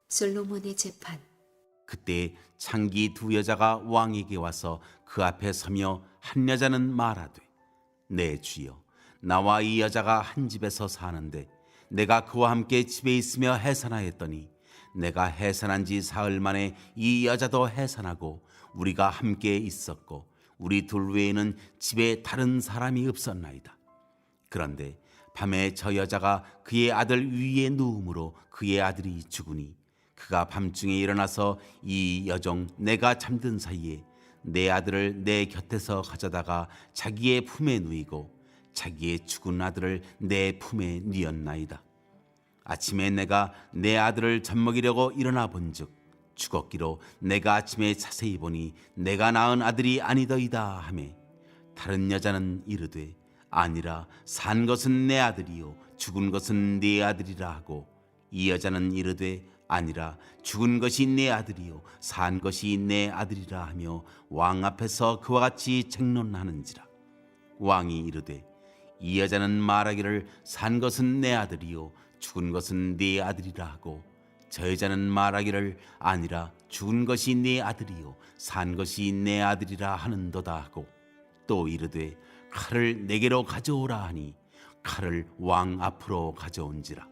솔로몬의 재판. 그때 창기 두 여자가 왕에게 와서 그 앞에 서며 한 여자는 말하되, 내 주여, 나와 이 여자가 한 집에서 사는데 내가 그와 함께 집에 있으며 해산하였더니 내가 해산한 지 사흘 만에 이 여자도 해산하고 우리가 함께 있었고 우리 둘 외에는 집에 다른 사람이 없었나이다. 그런데 밤에 저 여자가 그의 아들 위에 누움으로 그의 아들이 죽으니 그가 밤중에 일어나서 이 여종 내가 잠든 사이에 내 아들을 내 곁에서 가져다가 자기의 품에 누이고 자기의 죽은 아들을 내 품에 뉘었나이다. 아침에 내가 내 아들을 젖먹이려고 일어나 본즉 죽었기로 내가 아침에 자세히 보니 내가 낳은 아들이 아니더이다 하매, 다른 여자는 이르되 아니라 산 것은 내 아들이요 죽은 것은 네 아들이라 하고, 이 여자는 이르되 아니라 죽은 것이 내 아들이요 산 것이 내 아들이라 하며 왕 앞에서 그와 같이 쟁론하는지라. 왕이 이르되 이 여자는 말하기를 산 것은 내 아들이요 죽은 것은 네 아들이라 하고, 저 여자는 말하기를 아니라 죽은 것이 네 아들이요 산 것이 내 아들이라 하는도다 하고, 또 이르되 칼을 내게로 가져오라 하니 칼을 왕 앞으로 가져온지라.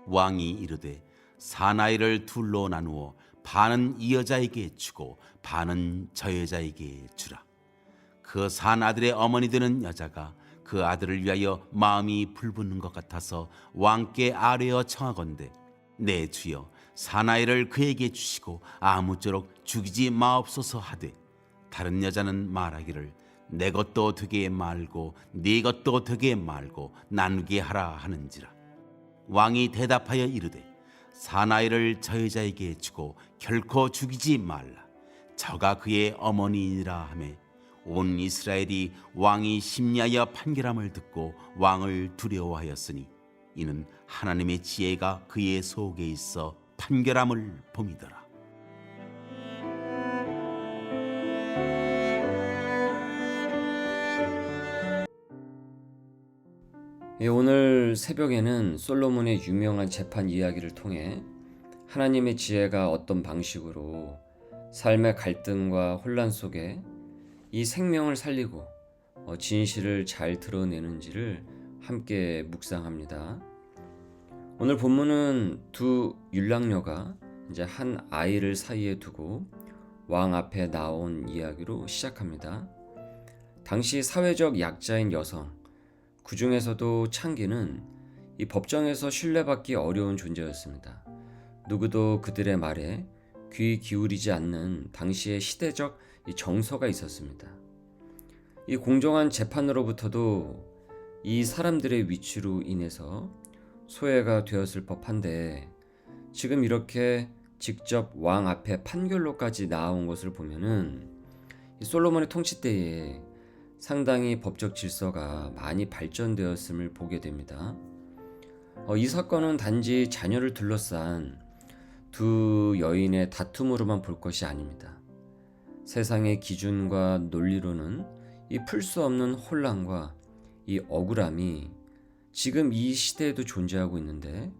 왕이 이르되 사나이를 둘로 나누어 반은 이 여자에게 주고 반은 저 여자에게 주라. 그 산 아들의 어머니 되는 여자가 그 아들을 위하여 마음이 불붙는 것 같아서 왕께 아뢰어 청하건대, 내 주여 사나이를 그에게 주시고 아무쪼록 죽이지 마옵소서 하되, 다른 여자는 말하기를 내 것도 되게 말고 네 것도 되게 말고 나누게 하라 하는지라. 왕이 대답하여 이르되 사나이를 저 여자에게 주고 결코 죽이지 말라. 저가 그의 어머니이라 하매, 온 이스라엘이 왕이 심리하여 판결함을 듣고 왕을 두려워하였으니 이는 하나님의 지혜가 그의 속에 있어 판결함을 봄이더라. 오늘 새벽에는 솔로몬의 유명한 재판 이야기를 통해 하나님의 지혜가 어떤 방식으로 삶의 갈등과 혼란 속에 이 생명을 살리고 진실을 잘 드러내는지를 함께 묵상합니다. 오늘 본문은 두 율랑녀가 이제 한 아이를 사이에 두고 왕 앞에 나온 이야기로 시작합니다. 당시 사회적 약자인 여성, 그 중에서도 창기는 이 법정에서 신뢰받기 어려운 존재였습니다. 누구도 그들의 말에 귀 기울이지 않는 당시의 시대적 정서가 있었습니다. 이 공정한 재판으로부터도 이 사람들의 위치로 인해서 소외가 되었을 법한데, 지금 이렇게 직접 왕 앞에 판결로까지 나온 것을 보면은 이 솔로몬의 통치 때에 상당히 법적 질서가 많이 발전되었음을 보게 됩니다. 이 사건은 단지 자녀를 둘러싼 두 여인의 다툼으로만 볼 것이 아닙니다. 세상의 기준과 논리로는 이 풀 수 없는 혼란과 이 억울함이 지금 이 시대에도 존재하고 있는데,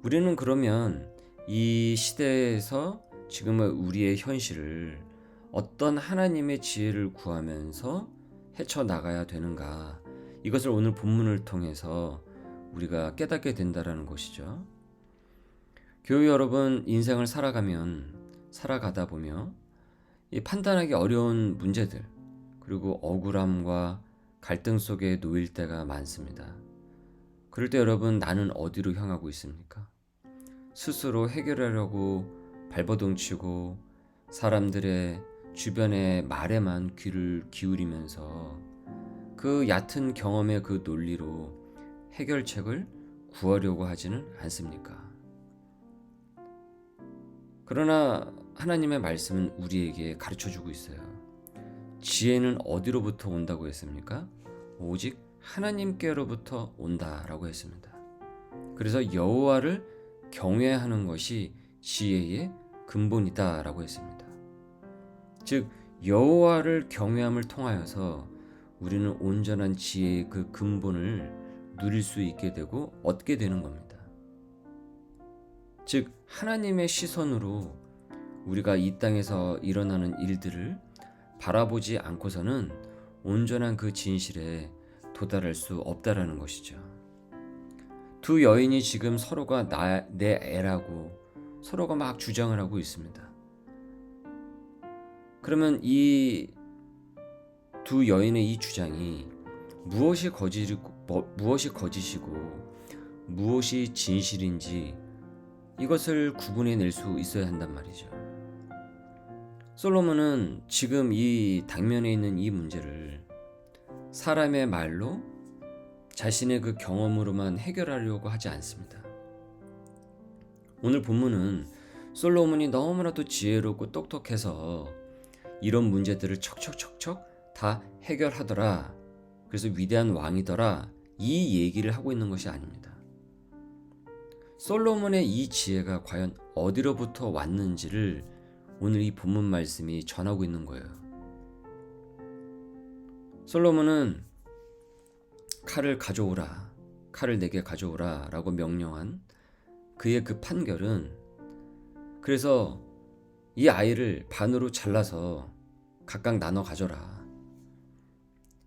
우리는 그러면 이 시대에서 지금의 우리의 현실을 어떤 하나님의 지혜를 구하면서 헤쳐나가야 되는가, 이것을 오늘 본문을 통해서 우리가 깨닫게 된다는 것이죠. 교우 여러분, 인생을 살아가다 보며 이 판단하기 어려운 문제들, 그리고 억울함과 갈등 속에 놓일 때가 많습니다. 그럴 때 여러분, 나는 어디로 향하고 있습니까? 스스로 해결하려고 발버둥치고 사람들의 주변의 말에만 귀를 기울이면서 그 얕은 경험의 그 논리로 해결책을 구하려고 하지는 않습니까? 그러나 하나님의 말씀은 우리에게 가르쳐주고 있어요. 지혜는 어디로부터 온다고 했습니까? 오직 하나님께로부터 온다라고 했습니다. 그래서 여호와를 경외하는 것이 지혜의 근본이다라고 했습니다. 즉 여호와를 경외함을 통하여서 우리는 온전한 지혜의 그 근본을 누릴 수 있게 되고 얻게 되는 겁니다. 즉 하나님의 시선으로 우리가 이 땅에서 일어나는 일들을 바라보지 않고서는 온전한 그 진실에 도달할 수 없다라는 것이죠. 두 여인이 지금 서로가 내 애라고 서로가 막 주장을 하고 있습니다. 그러면 이 두 여인의 이 주장이 무엇이 거짓이고 무엇이 진실인지 이것을 구분해낼 수 있어야 한단 말이죠. 솔로몬은 지금 이 당면에 있는 이 문제를 사람의 말로 자신의 그 경험으로만 해결하려고 하지 않습니다. 오늘 본문은 솔로몬이 너무나도 지혜롭고 똑똑해서 이런 문제들을 척척척척 다 해결하더라. 그래서 위대한 왕이더라. 이 얘기를 하고 있는 것이 아닙니다. 솔로몬의 이 지혜가 과연 어디로부터 왔는지를 오늘 이 본문 말씀이 전하고 있는 거예요. 솔로몬은 칼을 가져오라, 칼을 내게 가져오라 라고 명령한 그의 그 판결은, 그래서 이 아이를 반으로 잘라서 각각 나눠 가져라.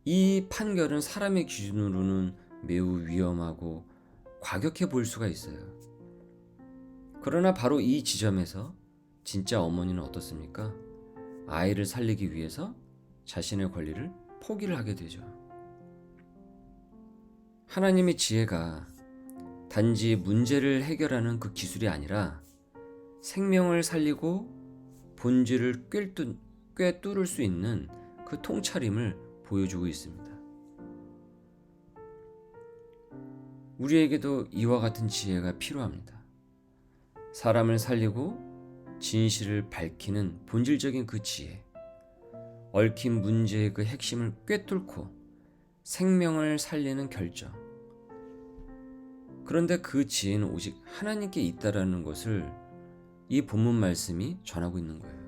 이 판결은 사람의 기준으로는 매우 위험하고 과격해 보일 수가 있어요. 그러나 바로 이 지점에서 진짜 어머니는 어떻습니까? 아이를 살리기 위해서 자신의 권리를 포기를 하게 되죠. 하나님의 지혜가 단지 문제를 해결하는 그 기술이 아니라 생명을 살리고 본질을 꿰뚫을 수 있는 그 통찰임을 보여주고 있습니다. 우리에게도 이와 같은 지혜가 필요합니다. 사람을 살리고 진실을 밝히는 본질적인 그 지혜, 얽힌 문제의 그 핵심을 꿰뚫고 생명을 살리는 결정. 그런데 그 지혜는 오직 하나님께 있다라는 것을 이 본문 말씀이 전하고 있는 거예요.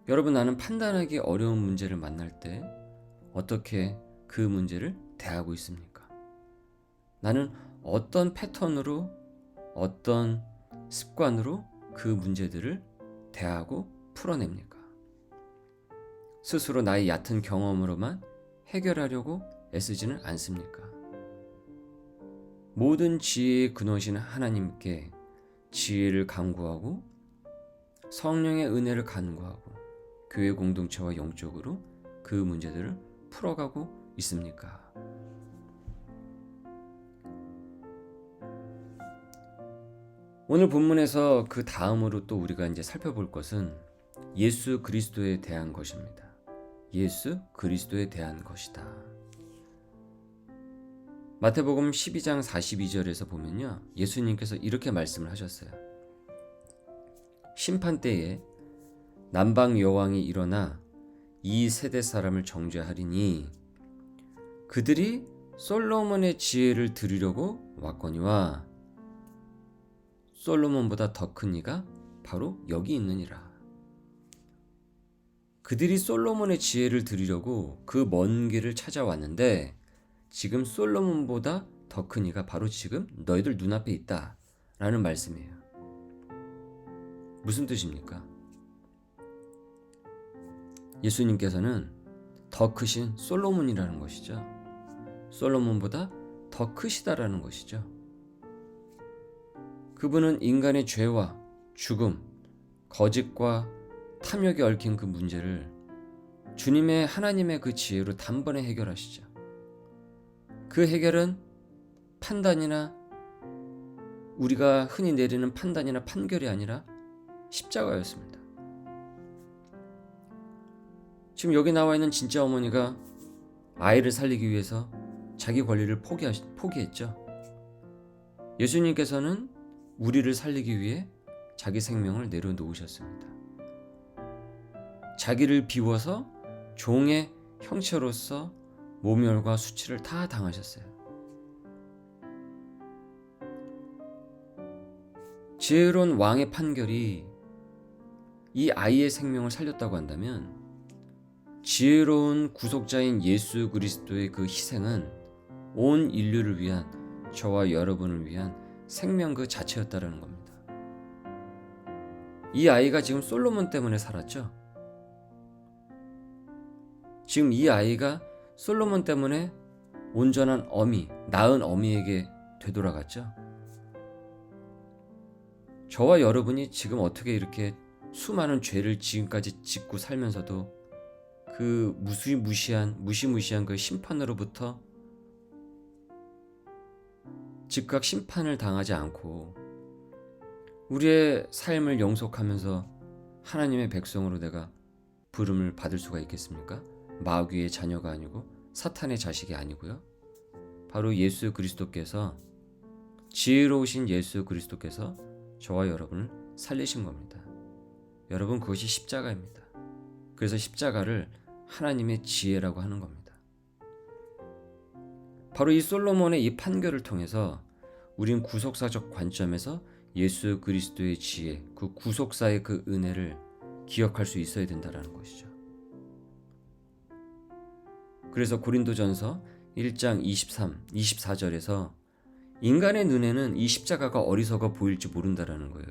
여러분, 나는 판단하기 어려운 문제를 만날 때 어떻게 그 문제를 대하고 있습니까? 나는 어떤 패턴으로, 어떤 습관으로 그 문제들을 대하고 풀어냅니까? 스스로 나의 얕은 경험으로만 해결하려고 애쓰지는 않습니까? 모든 지혜의 근원이신 하나님께 지혜를 간구하고 성령의 은혜를 간구하고 교회 공동체와 영적으로 그 문제들을 풀어가고 있습니까? 오늘 본문에서 그 다음으로 또 우리가 이제 살펴볼 것은 예수 그리스도에 대한 것입니다. 예수 그리스도에 대한 것이다. 마태복음 12장 42절에서 보면요, 예수님께서 이렇게 말씀을 하셨어요. 심판때에 남방 여왕이 일어나 이 세대 사람을 정죄하리니 그들이 솔로몬의 지혜를 들으려고 왔거니와 솔로몬보다 더 큰 이가 바로 여기 있느니라. 그들이 솔로몬의 지혜를 들으려고 그 먼 길을 찾아왔는데 지금 솔로몬보다 더 큰 이가 바로 지금 너희들 눈앞에 있다 라는 말씀이에요. 무슨 뜻입니까? 예수님께서는 더 크신 솔로몬이라는 것이죠. 솔로몬보다 더 크시다라는 것이죠. 그분은 인간의 죄와 죽음, 거짓과 탐욕에 얽힌 그 문제를 주님의 하나님의 그 지혜로 단번에 해결하시죠. 그 해결은 판단이나 우리가 흔히 내리는 판단이나 판결이 아니라 십자가였습니다. 지금 여기 나와 있는 진짜 어머니가 아이를 살리기 위해서 자기 권리를 포기했죠. 예수님께서는 우리를 살리기 위해 자기 생명을 내려놓으셨습니다. 자기를 비워서 종의 형체로서 모멸과 수치를 다 당하셨어요. 지혜로운 왕의 판결이 이 아이의 생명을 살렸다고 한다면 지혜로운 구속자인 예수 그리스도의 그 희생은 온 인류를 위한, 저와 여러분을 위한 생명 그 자체였다라는 겁니다. 이 아이가 지금 솔로몬 때문에 살았죠. 지금 이 아이가 솔로몬 때문에 온전한 어미, 낳은 어미에게 되돌아갔죠. 저와 여러분이 지금 어떻게 이렇게 수많은 죄를 지금까지 짓고 살면서도 그 무시무시한 그 심판으로부터 즉각 심판을 당하지 않고 우리의 삶을 영속하면서 하나님의 백성으로 내가 부름을 받을 수가 있겠습니까? 마귀의 자녀가 아니고 사탄의 자식이 아니고요. 바로 예수 그리스도께서, 지혜로우신 예수 그리스도께서 저와 여러분을 살리신 겁니다. 여러분, 그것이 십자가입니다. 그래서 십자가를 하나님의 지혜라고 하는 겁니다. 바로 이 솔로몬의 이 판결을 통해서 우린 구속사적 관점에서 예수 그리스도의 지혜, 그 구속사의 그 은혜를 기억할 수 있어야 된다는 것이죠. 그래서 고린도전서 1장 24절에서 인간의 눈에는 이 십자가가 어리석어 보일지 모른다라는 거예요.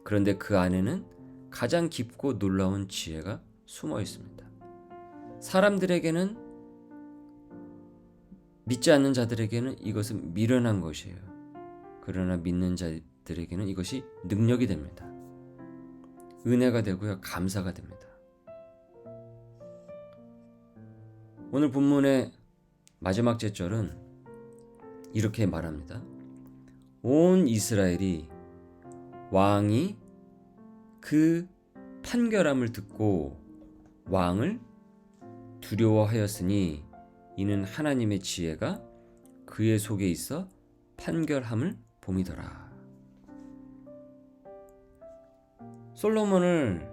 그런데 그 안에는 가장 깊고 놀라운 지혜가 숨어 있습니다. 사람들에게는, 믿지 않는 자들에게는 이것은 미련한 것이에요. 그러나 믿는 자들에게는 이것이 능력이 됩니다. 은혜가 되고요, 감사가 됩니다. 오늘 본문의 마지막 제절은 이렇게 말합니다. 온 이스라엘이 왕이 그 판결함을 듣고 왕을 두려워하였으니 이는 하나님의 지혜가 그의 속에 있어 판결함을 봄이더라. 솔로몬을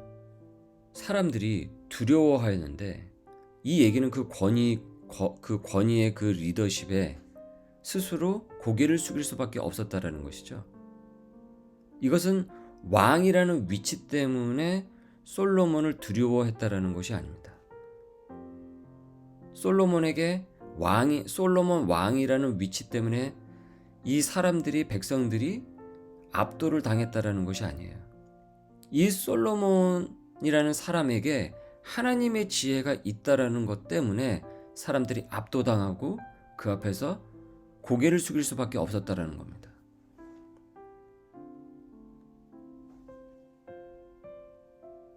사람들이 두려워하였는데 이 얘기는 그 권위의 그 리더십에 스스로 고개를 숙일 수밖에 없었다라는 것이죠. 이것은 왕이라는 위치 때문에 솔로몬을 두려워했다라는 것이 아닙니다. 솔로몬 왕이라는 위치 때문에 이 사람들이, 백성들이 압도를 당했다라는 것이 아니에요. 이 솔로몬이라는 사람에게 하나님의 지혜가 있다라는 것 때문에 사람들이 압도당하고 그 앞에서 고개를 숙일 수밖에 없었다라는 겁니다.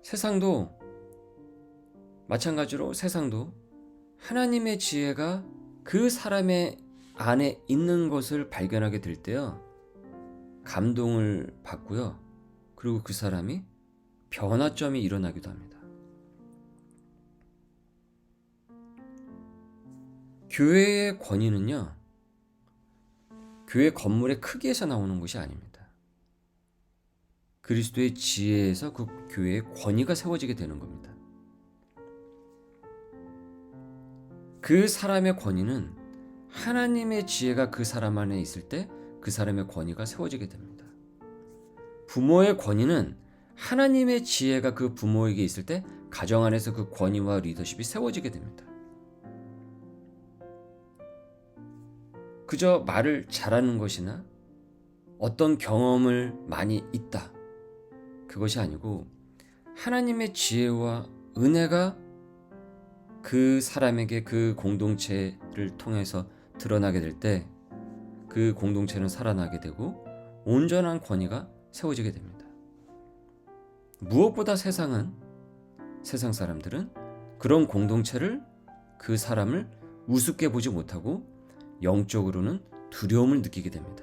세상도 마찬가지로, 세상도 하나님의 지혜가 그 사람의 안에 있는 것을 발견하게 될 때요, 감동을 받고요, 그리고 그 사람이 변화점이 일어나기도 합니다. 교회의 권위는요, 교회 건물의 크기에서 나오는 것이 아닙니다. 그리스도의 지혜에서 그 교회의 권위가 세워지게 되는 겁니다. 그 사람의 권위는 하나님의 지혜가 그 사람 안에 있을 때 그 사람의 권위가 세워지게 됩니다. 부모의 권위는 하나님의 지혜가 그 부모에게 있을 때 가정 안에서 그 권위와 리더십이 세워지게 됩니다. 그저 말을 잘하는 것이나 어떤 경험을 많이 있다, 그것이 아니고 하나님의 지혜와 은혜가 그 사람에게 그 공동체를 통해서 드러나게 될 때 그 공동체는 살아나게 되고 온전한 권위가 세워지게 됩니다. 무엇보다 세상 사람들은 그런 공동체를, 그 사람을 우습게 보지 못하고 영적으로는 두려움을 느끼게 됩니다.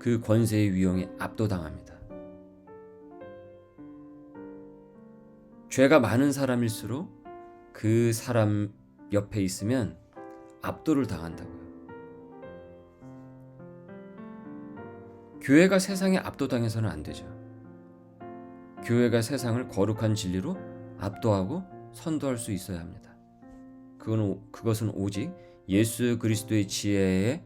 그 권세의 위용에 압도당합니다. 죄가 많은 사람일수록 그 사람 옆에 있으면 압도를 당한다고요. 교회가 세상에 압도당해서는 안 되죠. 교회가 세상을 거룩한 진리로 압도하고 선도할 수 있어야 합니다. 그것은 오직 예수 그리스도의 지혜에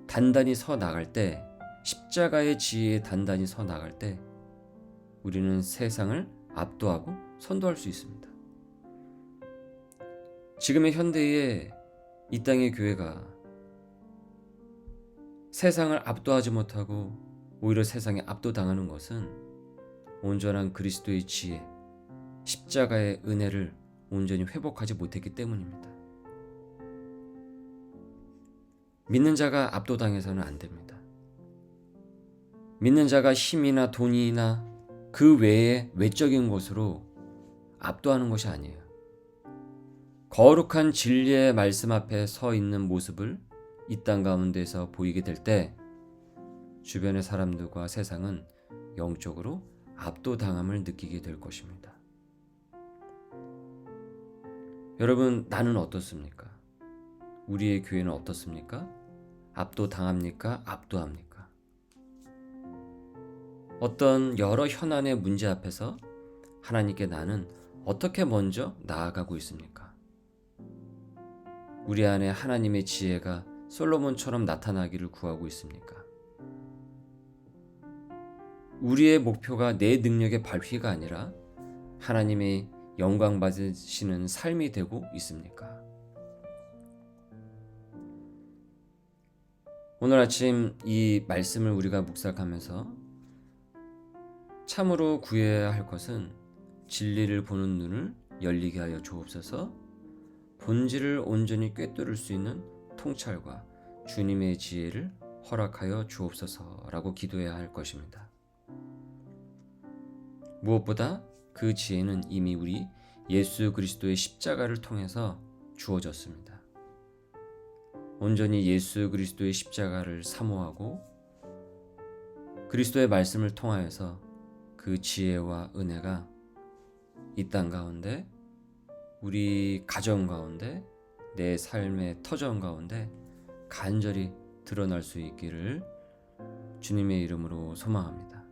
단단히 서 나갈 때, 십자가의 지혜에 단단히 서 나갈 때 우리는 세상을 압도하고 선도할 수 있습니다. 지금의 현대의 이 땅의 교회가 세상을 압도하지 못하고 오히려 세상에 압도당하는 것은 온전한 그리스도의 지혜, 십자가의 은혜를 온전히 회복하지 못했기 때문입니다. 믿는 자가 압도당해서는 안 됩니다. 믿는 자가 힘이나 돈이나 그 외의 외적인 것으로 압도하는 것이 아니에요. 거룩한 진리의 말씀 앞에 서 있는 모습을 이 땅 가운데서 보이게 될 때 주변의 사람들과 세상은 영적으로 압도당함을 느끼게 될 것입니다. 여러분, 나는 어떻습니까? 우리의 교회는 어떻습니까? 압도당합니까? 압도합니까? 어떤 여러 현안의 문제 앞에서 하나님께 나는 어떻게 먼저 나아가고 있습니까? 우리 안에 하나님의 지혜가 솔로몬처럼 나타나기를 구하고 있습니까? 우리의 목표가 내 능력의 발휘가 아니라 하나님의 영광 받으시는 삶이 되고 있습니까? 오늘 아침 이 말씀을 우리가 묵상하면서 참으로 구해야 할 것은 진리를 보는 눈을 열리게 하여 주옵소서, 본질을 온전히 꿰뚫을 수 있는 통찰과 주님의 지혜를 허락하여 주옵소서라고 기도해야 할 것입니다. 무엇보다 그 지혜는 이미 우리 예수 그리스도의 십자가를 통해서 주어졌습니다. 온전히 예수 그리스도의 십자가를 사모하고 그리스도의 말씀을 통하여서 그 지혜와 은혜가 이 땅 가운데, 우리 가정 가운데, 내 삶의 터전 가운데 간절히 드러날 수 있기를 주님의 이름으로 소망합니다.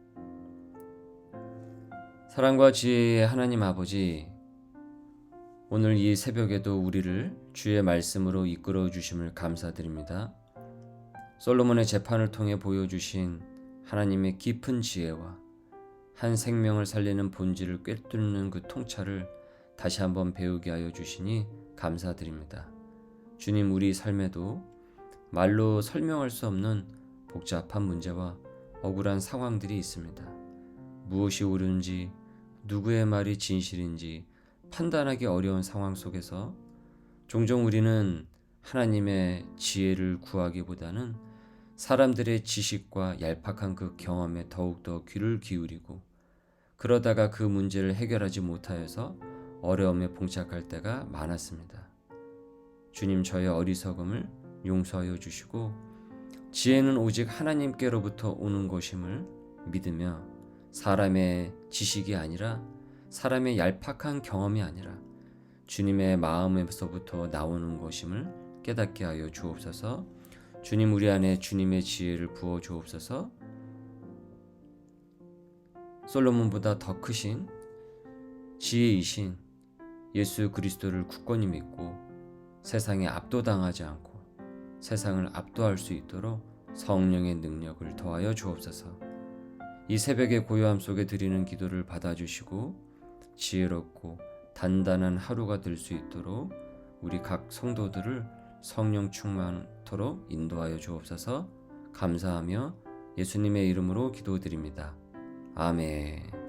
사랑과 지혜의 하나님 아버지, 오늘 이 새벽에도 우리를 주의 말씀으로 이끌어 주심을 감사드립니다. 솔로몬의 재판을 통해 보여주신 하나님의 깊은 지혜와 한 생명을 살리는 본질을 꿰뚫는 그 통찰을 다시 한번 배우게 하여 주시니 감사드립니다. 주님, 우리 삶에도 말로 설명할 수 없는 복잡한 문제와 억울한 상황들이 있습니다. 무엇이 옳은지, 누구의 말이 진실인지 판단하기 어려운 상황 속에서 종종 우리는 하나님의 지혜를 구하기보다는 사람들의 지식과 얄팍한 그 경험에 더욱더 귀를 기울이고 그러다가 그 문제를 해결하지 못하여서 어려움에 봉착할 때가 많았습니다. 주님, 저의 어리석음을 용서하여 주시고 지혜는 오직 하나님께로부터 오는 것임을 믿으며 사람의 지식이 아니라, 사람의 얄팍한 경험이 아니라 주님의 마음에서부터 나오는 것임을 깨닫게 하여 주옵소서. 주님, 우리 안에 주님의 지혜를 부어 주옵소서. 솔로몬보다 더 크신 지혜이신 예수 그리스도를 굳건히 믿고 세상에 압도당하지 않고 세상을 압도할 수 있도록 성령의 능력을 더하여 주옵소서. 이 새벽의 고요함 속에 드리는 기도를 받아주시고 지혜롭고 단단한 하루가 될 수 있도록 우리 각 성도들을 성령 충만토록 인도하여 주옵소서. 감사하며 예수님의 이름으로 기도드립니다. 아멘.